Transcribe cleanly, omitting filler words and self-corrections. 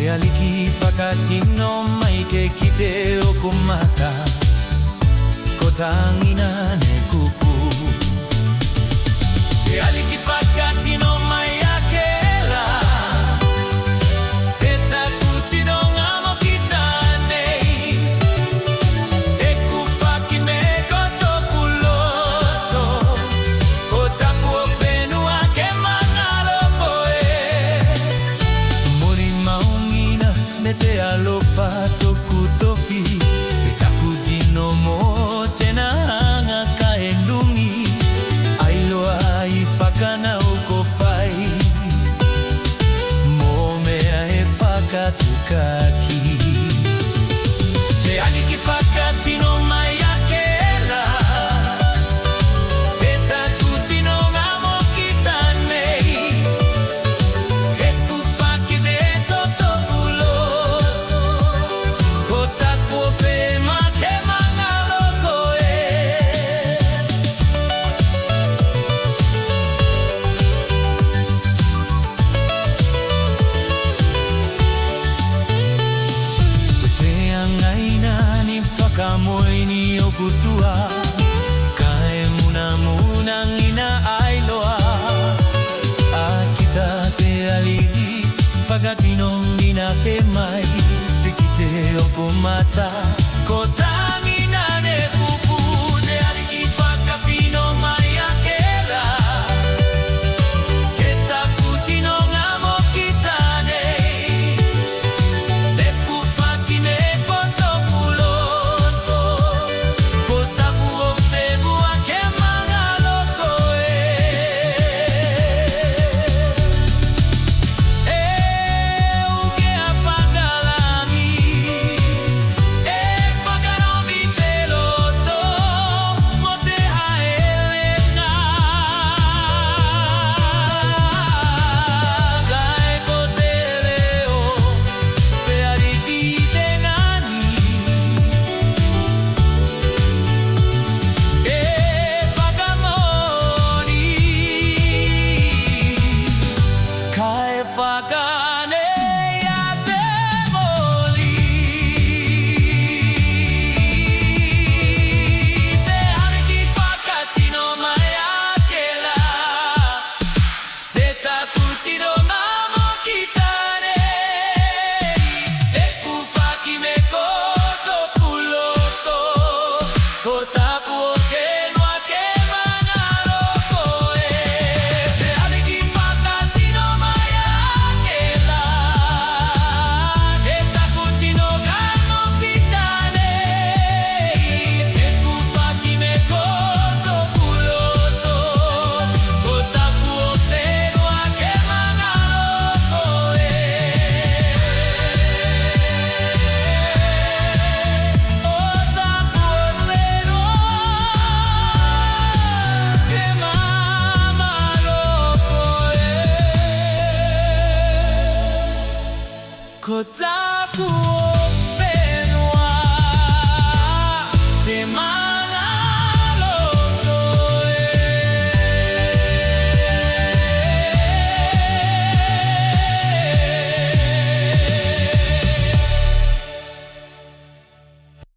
Te aliki whakatino mai ke kite o kumata ko tangina ne kupu. Te aliki whakatino mai a ke la te takuti no ngā mokita nei. Te kuwhaki me ko tōku loto ko tapu o whenua ke mana loko e. Mori maungina me te alofa tōku topi te taku jino mo tēnā hanga ka e nungi. Ailoa I whakana o ko whai mō mea e whakatukaki. Te aniki whakatino mai a ke la te takutino ngā mokita nei. He kuwhaki me ko tōku loto ko tapu o whenua ke mana loko e. Whakamoini o kutua ka e muna muna ngina ailoa. A kita te alihi whakatino ngina te mai te kite o kumata ko tangina ne kupu. Te alihi whakapino mai a ke la ke takutino ngā mokita nei. Te kuwhaki me ko tōku loto ko tapu o whenua ke mana loko e. E uke a whakalangi e whakanomi te loto mo te haelenga. Kai ko te leo te ariki te ngani e whakamoni kai whakane a te moli. Te ariki whakatino mai a ke la te takutino ngā mokita nei. Te kuwhaki me ko tōku loto ko tapu o whenua ke mana loko e. Te aliki whakatino mai a ke la te takutino ngā mokita nei. Te kuwhaki me ko tōku loto ko tapu o whenua ke mana loko e. O tapu o whenua ke mana loko e. Ko tapu o